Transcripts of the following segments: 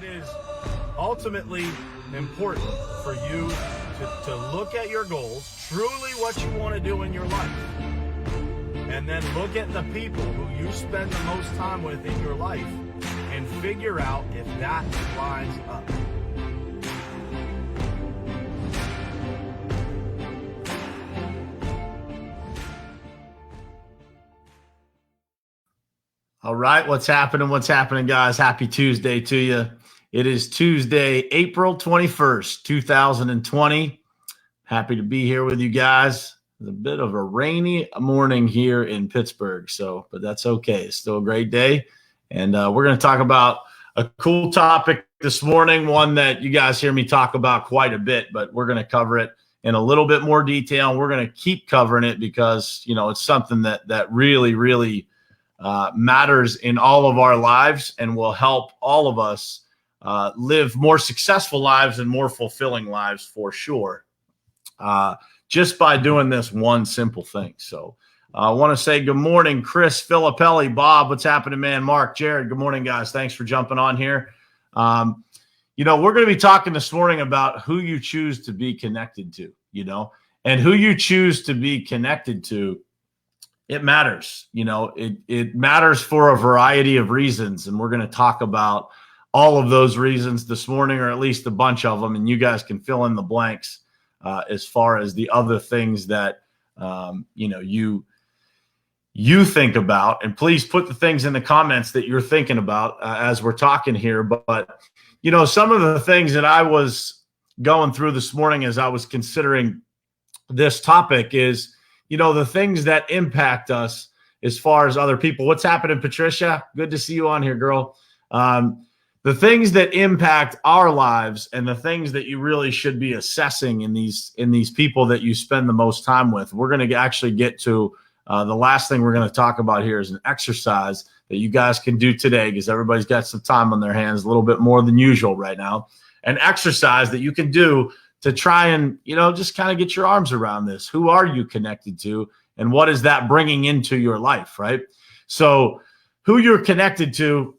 is ultimately important for you to look at your goals, truly what you want to do in your life, and then look at the people who you spend the most time with in your life and figure out if that lines up. All right, what's happening, guys? Happy Tuesday to you. It is Tuesday, April 21st, 2020. Happy to be here with you guys. It's a bit of a rainy morning here in Pittsburgh, but that's okay. It's still a great day, and we're going to talk about a cool topic this morning, one that you guys hear me talk about quite a bit, but we're going to cover it in a little bit more detail, and we're going to keep covering it because, it's something that really matters in all of our lives and will help all of us live more successful lives and more fulfilling lives for sure, just by doing this one simple thing. So I want to say good morning, Chris, Filippelli, Bob. What's happening, man? Mark, Jared, good morning, guys. Thanks for jumping on here. We're going to be talking this morning about who you choose to be connected to, and who you choose to be connected to. It matters, it matters for a variety of reasons. And we're going to talk about all of those reasons this morning, or at least a bunch of them. And you guys can fill in the blanks as far as the other things that, you think about. And please put the things in the comments that you're thinking about as we're talking here. But, some of the things that I was going through this morning as I was considering this topic is, the things that impact us as far as other people. What's happening, Patricia? Good to see you on here, girl. The things that impact our lives and the things that you really should be assessing in these people that you spend the most time with. We're going to actually get to the last thing we're going to talk about here is an exercise that you guys can do today, because everybody's got some time on their hands, a little bit more than usual right now. An exercise that you can do to try and, just kind of get your arms around this. Who are you connected to, and what is that bringing into your life, right? So who you're connected to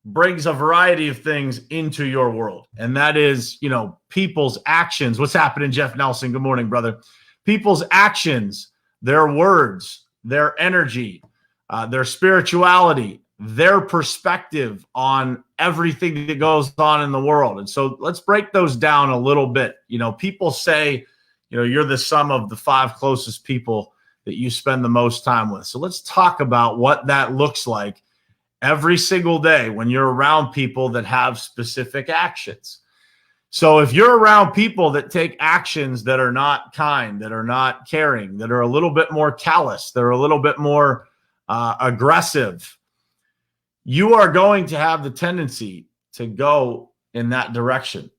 brings a variety of things into your world. And that is, people's actions. What's happening, Jeff Nelson? Good morning, brother. People's actions, their words, their energy, their spirituality, their perspective on everything that goes on in the world. And so let's break those down a little bit. People say, you're the sum of the 5 closest people that you spend the most time with. So let's talk about what that looks like every single day when you're around people that have specific actions. So if you're around people that take actions that are not kind, that are not caring, that are a little bit more callous, they're a little bit more aggressive, you are going to have the tendency to go in that direction.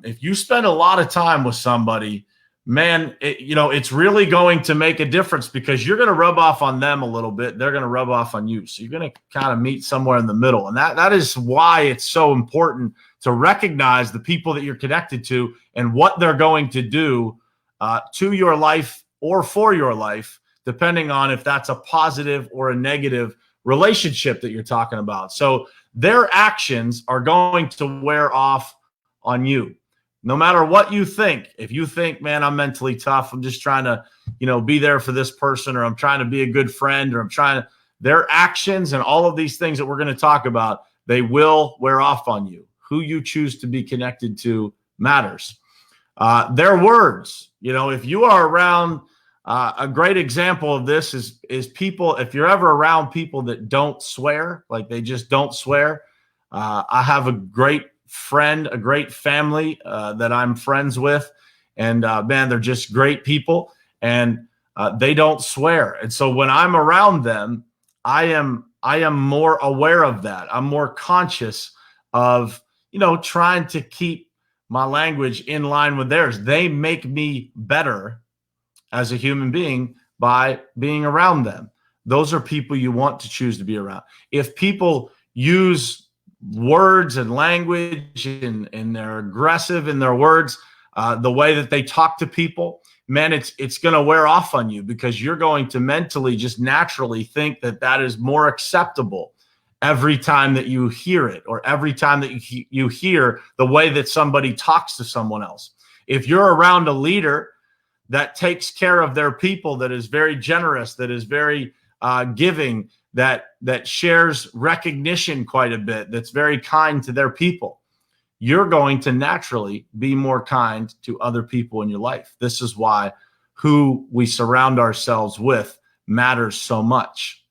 If you spend a lot of time with somebody, man, it's really going to make a difference, because you're going to rub off on them a little bit. They're going to rub off on you. So you're going to kind of meet somewhere in the middle. And that is why it's so important to recognize the people that you're connected to and what they're going to do to your life or for your life, depending on if that's a positive or a negative relationship that you're talking about. So their actions are going to wear off on you. No matter what you think. If you think, man, I'm mentally tough, I'm just trying to, be there for this person, or I'm trying to be a good friend, or their actions and all of these things that we're going to talk about, they will wear off on you. Who you choose to be connected to matters. Their words, if you are around, a great example of this is people, if you're ever around people that don't swear, like they just don't swear. I have a great friend, a great family that I'm friends with, and man, they're just great people, and they don't swear. And so when I'm around them, I am more aware of that. I'm more conscious of, trying to keep my language in line with theirs. They make me better as a human being by being around them. Those are people you want to choose to be around. If people use words and language and they're aggressive in their words, the way that they talk to people, man, it's going to wear off on you, because you're going to mentally just naturally think that is more acceptable every time that you hear it, or every time that you hear the way that somebody talks to someone else. If you're around a leader that takes care of their people, that is very generous, that is very giving, that shares recognition quite a bit, that's very kind to their people, you're going to naturally be more kind to other people in your life. This is why who we surround ourselves with matters so much,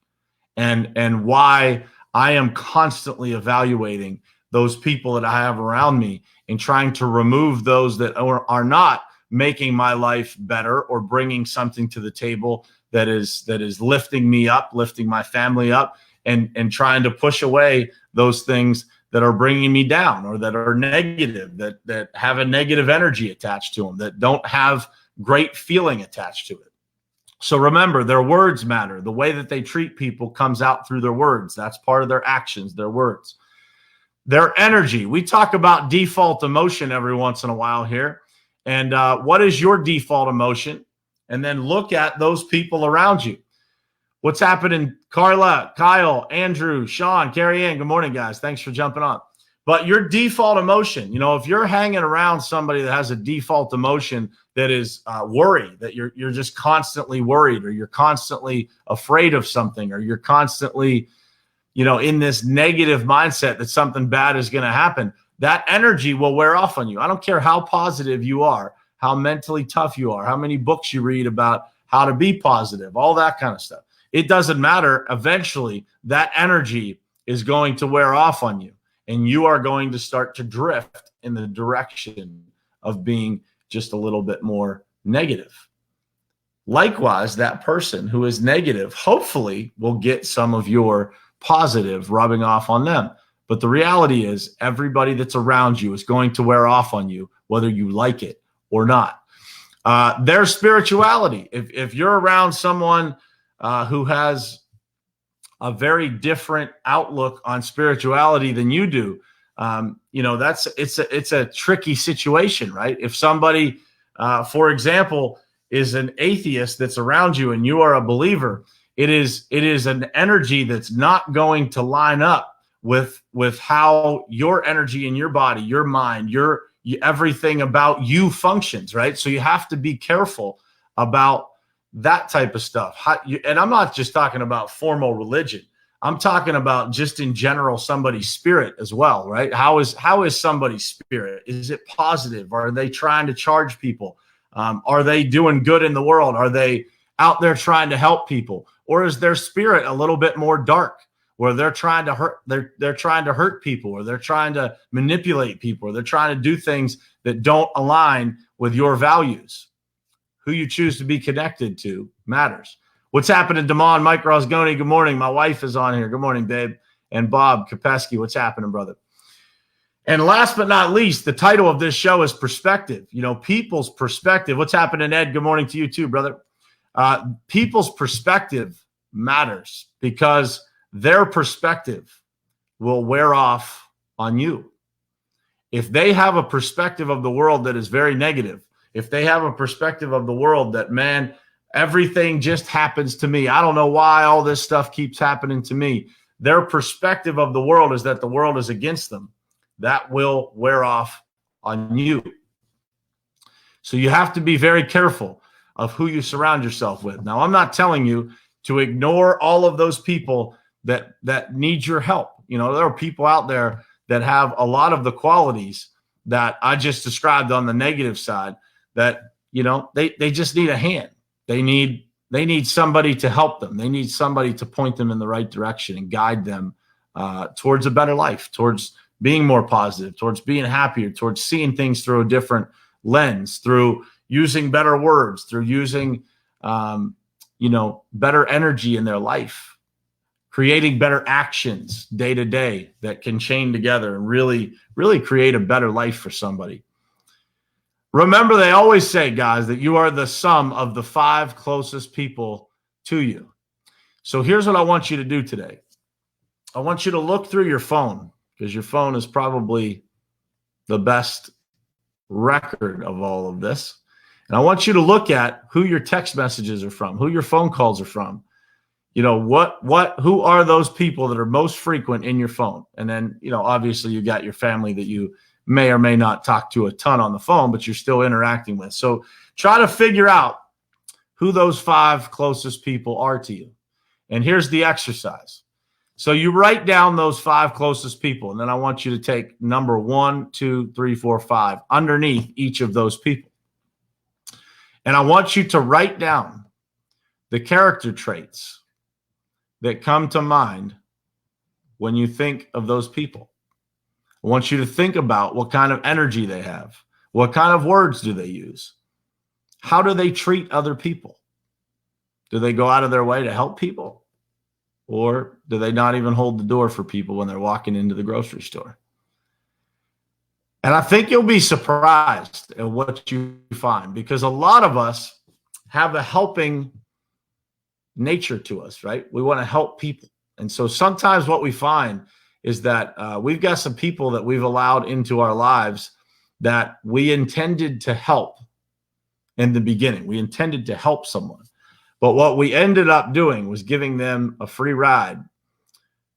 and why I am constantly evaluating those people that I have around me and trying to remove those that are not making my life better or bringing something to the table that is lifting me up, lifting my family up, and trying to push away those things that are bringing me down, or that are negative, that have a negative energy attached to them, that don't have great feeling attached to it. So remember, their words matter. The way that they treat people comes out through their words. That's part of their actions, their words. Their energy. We talk about default emotion every once in a while here. And what is your default emotion? And then look at those people around you. What's happening? Carla, Kyle, Andrew, Sean, Carrie Ann, good morning, guys. Thanks for jumping on. But your default emotion, if you're hanging around somebody that has a default emotion that is worry, that you're just constantly worried, or you're constantly afraid of something, or you're constantly, in this negative mindset that something bad is going to happen, that energy will wear off on you. I don't care how positive you are, how mentally tough you are, how many books you read about how to be positive, all that kind of stuff. It doesn't matter. Eventually, that energy is going to wear off on you, and you are going to start to drift in the direction of being just a little bit more negative. Likewise, that person who is negative hopefully will get some of your positive rubbing off on them. But the reality is, everybody that's around you is going to wear off on you, whether you like it or not. Their spirituality. If you're around someone who has a very different outlook on spirituality than you do, it's a tricky situation, right? If somebody, for example, is an atheist that's around you and you are a believer, it is an energy that's not going to line up with how your energy in your body, your mind, everything about you functions, right? So you have to be careful about that type of stuff. And I'm not just talking about formal religion. I'm talking about just in general somebody's spirit as well, right? How is somebody's spirit? Is it positive? Are they trying to charge people? Are they doing good in the world? Are they out there trying to help people? Or is their spirit a little bit more dark, where they're trying to hurt, they're trying to hurt people, or they're trying to manipulate people, or they're trying to do things that don't align with your values? Who you choose to be connected to matters. What's happening, Damon? Mike Rosgoni, good morning. My wife is on here. Good morning, babe. And Bob Kopeski, what's happening, brother? And last but not least, the title of this show is Perspective. People's perspective. What's happening, Ed? Good morning to you too, brother. People's perspective matters, because their perspective will wear off on you. If they have a perspective of the world that is very negative, if they have a perspective of the world that, man, everything just happens to me, I don't know why all this stuff keeps happening to me, their perspective of the world is that the world is against them, that will wear off on you. So you have to be very careful of who you surround yourself with. Now, I'm not telling you to ignore all of those people that need your help. There are people out there that have a lot of the qualities that I just described on the negative side, that, they just need a hand. They need somebody to help them. They need somebody to point them in the right direction and guide them towards a better life, towards being more positive, towards being happier, towards seeing things through a different lens, through using better words, through using, better energy in their life, creating better actions day to day that can chain together and really, really create a better life for somebody. Remember, they always say, guys, that you are the sum of the 5 closest people to you. So here's what I want you to do today. I want you to look through your phone, because your phone is probably the best record of all of this. And I want you to look at who your text messages are from, who your phone calls are from. who are those people that are most frequent in your phone? And then, obviously you got your family that you may or may not talk to a ton on the phone, but you're still interacting with. So try to figure out who those 5 closest people are to you. And here's the exercise. So you write down those 5 closest people, and then I want you to take number 1, 2, 3, 4, 5 underneath each of those people. And I want you to write down the character traits that come to mind when you think of those people. I want you to think about what kind of energy they have. What kind of words do they use? How do they treat other people? Do they go out of their way to help people? Or do they not even hold the door for people when they're walking into the grocery store? And I think you'll be surprised at what you find, because a lot of us have a helping nature to us, right? We want to help people. And so sometimes what we find is that we've got some people that we've allowed into our lives that we intended to help in the beginning. We intended to help someone. But what we ended up doing was giving them a free ride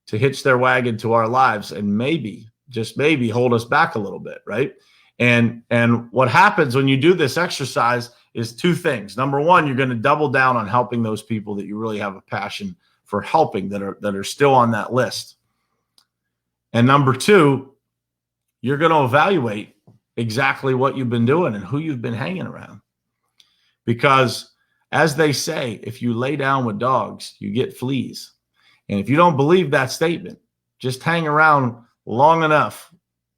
to hitch their wagon to our lives and maybe, just maybe, hold us back a little bit, right? And what happens when you do this exercise is 2 things. Number 1, you're going to double down on helping those people that you really have a passion for helping, that are still on that list. And number 2, you're going to evaluate exactly what you've been doing and who you've been hanging around. Because as they say, if you lay down with dogs, you get fleas. And if you don't believe that statement, just hang around long enough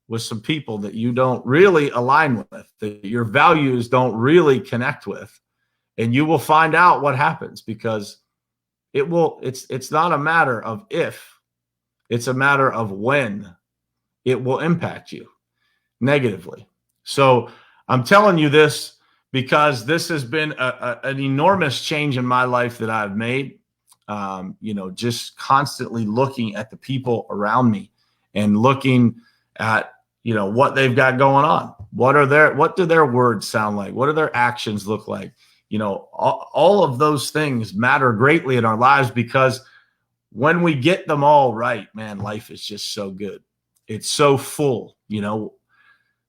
with some people that you don't really align with, that your values don't really connect with, and you will find out what happens, because it's not a matter of if, it's a matter of when it will impact you negatively. So I'm telling you this because this has been an enormous change in my life that I've made. Just constantly looking at the people around me and looking at, what they've got going on. What do their words sound like? What do their actions look like? All of those things matter greatly in our lives, because when we get them all right, man, life is just so good. It's so full. There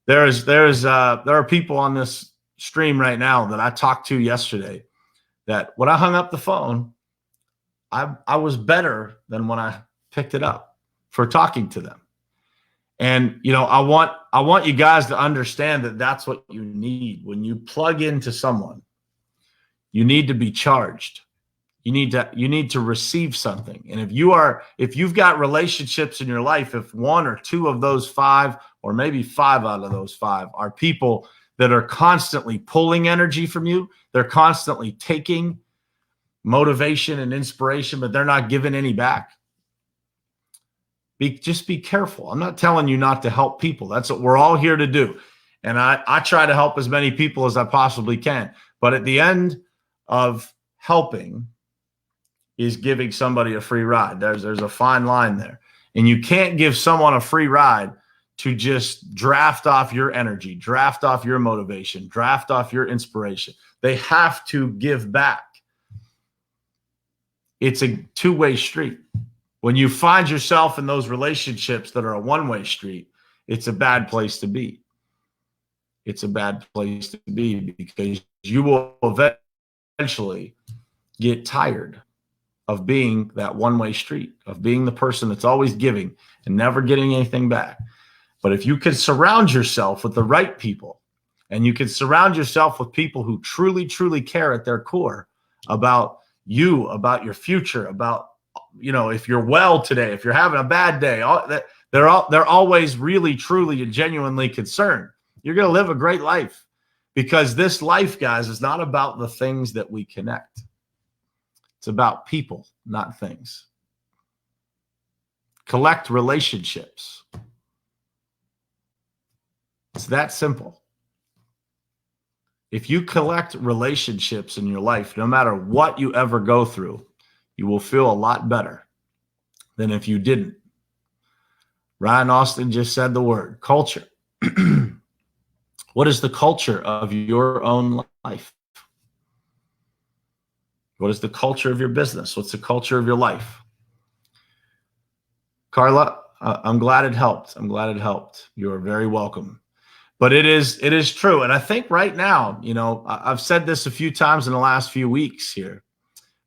are people on this stream right now that I talked to yesterday that when I hung up the phone, I was better than when I picked it up for talking to them. And, I want you guys to understand that that's what you need. When you plug into someone, you need to be charged. You need to receive something. And if you've got relationships in your life, if 1 or 2 of those 5, or maybe 5 out of those 5 are people that are constantly pulling energy from you, they're constantly taking motivation and inspiration, but they're not giving any back. Just be careful. I'm not telling you not to help people. That's what we're all here to do. And I try to help as many people as I possibly can. But at the end of helping is giving somebody a free ride. There's a fine line there. And you can't give someone a free ride to just draft off your energy, draft off your motivation, draft off your inspiration. They have to give back. It's a 2-way street. When you find yourself in those relationships that are a 1-way street, it's a bad place to be. It's a bad place to be, because you will eventually get tired of being that 1-way street, of being the person that's always giving and never getting anything back. But if you can surround yourself with the right people, and you can surround yourself with people who truly, truly care at their core about you, about your future, about, if you're well today, if you're having a bad day, they're always really, truly, and genuinely concerned. You're going to live a great life, because this life, guys, is not about the things that we connect. It's about people, not things. Collect relationships. It's that simple. If you collect relationships in your life, no matter what you ever go through, you will feel a lot better than if you didn't. Ryan Austin just said the word culture. What is the culture of your own life? What is the culture of your business? What's the culture of your life? Carla, I'm glad it helped. I'm glad it helped. You are very welcome. But it is true. And I think right now, I've said this a few times in the last few weeks here,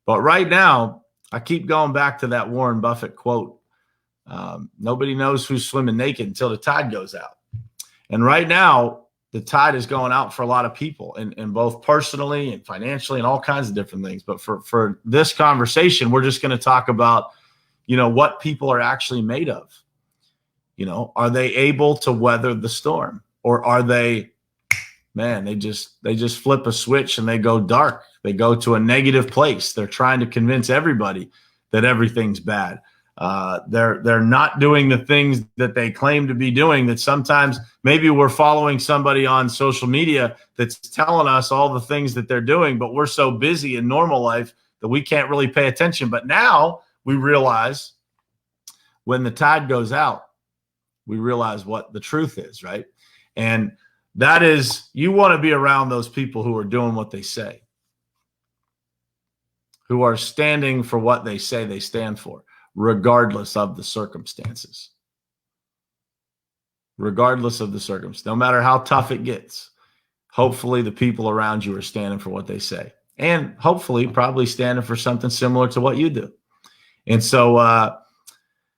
but right now I keep going back to that Warren Buffett quote. Nobody knows who's swimming naked until the tide goes out. And right now, the tide is going out for a lot of people, and both personally and financially and all kinds of different things. But for this conversation, we're just going to talk about, what people are actually made of. Are they able to weather the storm, or are they, they just flip a switch and they go dark. They go to a negative place. They're trying to convince everybody that everything's bad. They're not doing the things that they claim to be doing, that sometimes maybe we're following somebody on social media that's telling us all the things that they're doing, but we're so busy in normal life that we can't really pay attention. But now we realize when the tide goes out, we realize what the truth is, right? And that is, you want to be around those people who are doing what they say, who are standing for what they say they stand for, regardless of the circumstances. Regardless of the circumstance, no matter how tough it gets, hopefully the people around you are standing for what they say, and hopefully probably standing for something similar to what you do. And so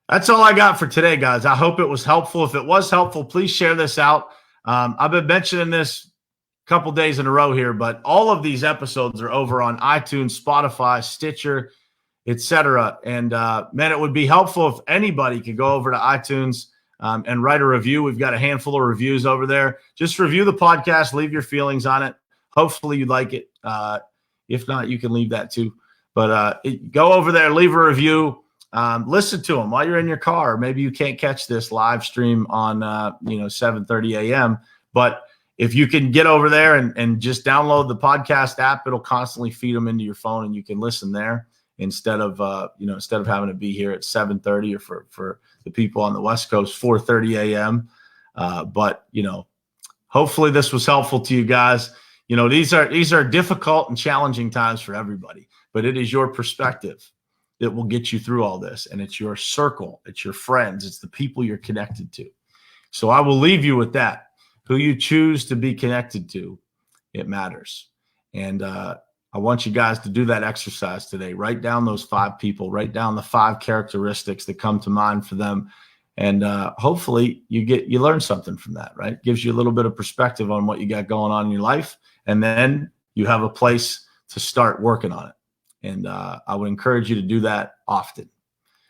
that's all I got for today, guys. I hope it was helpful. If it was helpful, please share this out. I've been mentioning this a couple days in a row here, but all of these episodes are over on iTunes, Spotify, Stitcher, etc. And man, it would be helpful if anybody could go over to iTunes and write a review. We've got a handful of reviews over there. Just review the podcast, leave your feelings on it. Hopefully you like it. If not, you can leave that too. But go over there, leave a review. Listen to them while you're in your car. Maybe you can't catch this live stream on 7:30 a.m. But if you can get over there and just download the podcast app, it'll constantly feed them into your phone, and you can listen there instead of having to be here at 7:30, or for the people on the West Coast, 4:30 a.m. But hopefully this was helpful to you guys. These are difficult and challenging times for everybody, but it is your perspective that will get you through all this. And it's your circle, it's your friends, it's the people you're connected to. So I will leave you with that. Who you choose to be connected to, it matters. And I want you guys to do that exercise today. Write down those 5 people, write down the 5 characteristics that come to mind for them. And hopefully you learn something from that, right? Gives you a little bit of perspective on what you got going on in your life. And then you have a place to start working on it. And I would encourage you to do that often.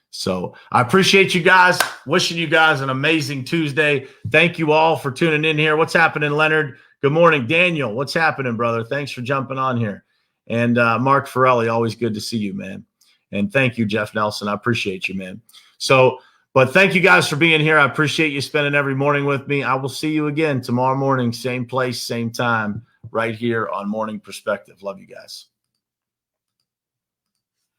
So I appreciate you guys. Wishing you guys an amazing Tuesday. Thank you all for tuning in here. What's happening, Leonard? Good morning. Daniel, what's happening, brother? Thanks for jumping on here. And Mark Farelli, always good to see you, man. And thank you, Jeff Nelson. I appreciate you, man. But thank you guys for being here. I appreciate you spending every morning with me. I will see you again tomorrow morning, same place, same time, right here on Morning Perspective. Love you guys.